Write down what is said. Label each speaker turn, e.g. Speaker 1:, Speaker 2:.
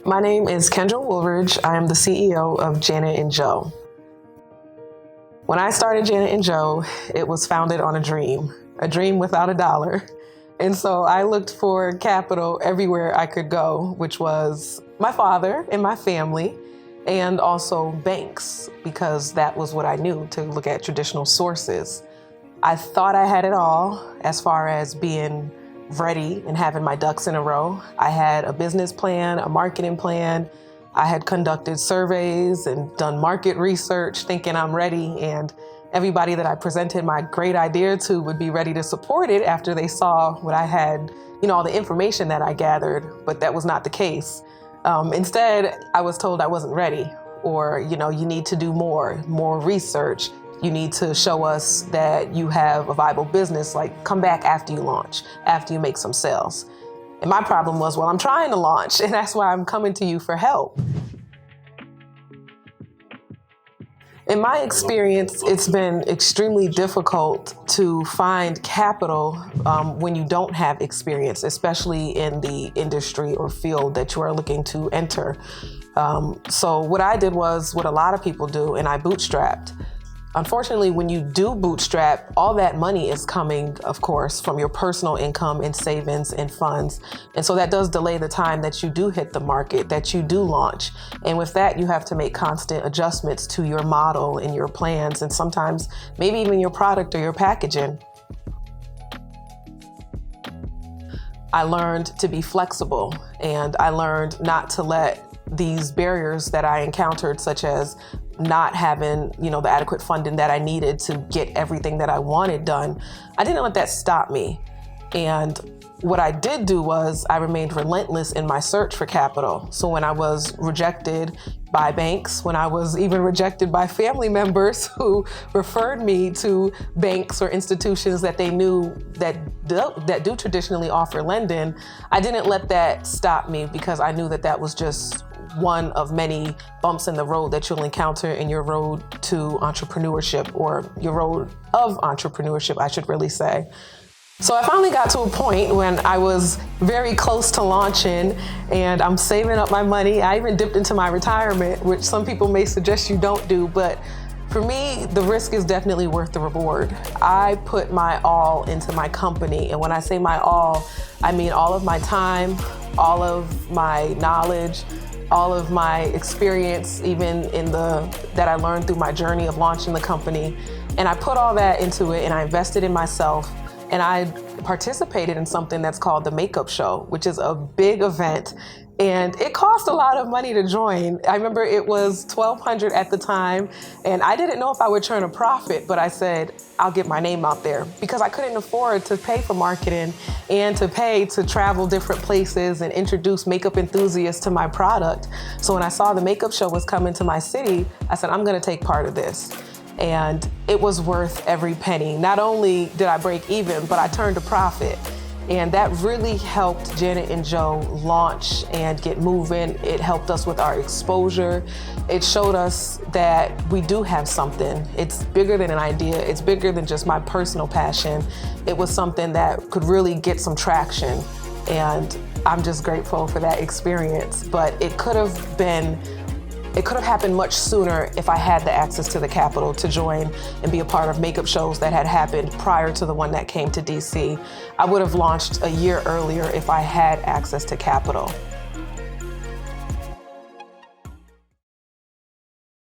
Speaker 1: My name is Kendra Woolridge. I am the CEO of Janet and Joe. When I started Janet and Joe, it was founded on a dream without a dollar. And so I looked for capital everywhere I could go, which was my father and my family, and also banks, because that was what I knew to look at traditional sources. I thought I had it all as far as being ready and having my ducks in a row. I had a business plan, a marketing plan. I had conducted surveys and done market research thinking I'm ready, and everybody that I presented my great idea to would be ready to support it after they saw what I had, all the information that I gathered, but that was not the case. Instead, I was told I wasn't ready, or, you need to do more research. You need to show us that you have a viable business, like come back after you launch, after you make some sales. And my problem was, well, I'm trying to launch, and that's why I'm coming to you for help. In my experience, it's been extremely difficult to find capital when you don't have experience, especially in the industry or field that you are looking to enter. So what I did was what a lot of people do, and I bootstrapped. Unfortunately, when you do bootstrap, all that money is coming, of course, from your personal income and savings and funds. And so that does delay the time that you do hit the market, that you do launch. And with that, you have to make constant adjustments to your model and your plans, and sometimes maybe even your product or your packaging. I learned to be flexible, and I learned not to let these barriers that I encountered, such as not having, the adequate funding that I needed to get everything that I wanted done. I didn't let that stop me. And what I did do was I remained relentless in my search for capital. So when I was rejected by banks, when I was even rejected by family members who referred me to banks or institutions that they knew that do traditionally offer lending, I didn't let that stop me, because I knew that that was just one of many bumps in the road that you'll encounter in your road to entrepreneurship, or your road of entrepreneurship, I should really say. So I finally got to a point when I was very close to launching, and I'm saving up my money. I even dipped into my retirement, which some people may suggest you don't do, but for me, the risk is definitely worth the reward. I put my all into my company, and when I say my all, I mean all of my time, all of my knowledge, all of my experience, even that I learned through my journey of launching the company. And I put all that into it, and I invested in myself, and I participated in something that's called the Makeup Show, which is a big event. And it cost a lot of money to join. I remember it was $1,200 at the time, and I didn't know if I would turn a profit, but I said, I'll get my name out there, because I couldn't afford to pay for marketing and to pay to travel different places and introduce makeup enthusiasts to my product. So when I saw the Makeup Show was coming to my city, I said, I'm gonna take part of this. And it was worth every penny. Not only did I break even, but I turned a profit. And that really helped Janet and Joe launch and get moving. It helped us with our exposure. It showed us that we do have something. It's bigger than an idea. It's bigger than just my personal passion. It was something that could really get some traction. And I'm just grateful for that experience. But it could have happened much sooner if I had the access to the capital to join and be a part of makeup shows that had happened prior to the one that came to DC. I would have launched a year earlier if I had access to capital.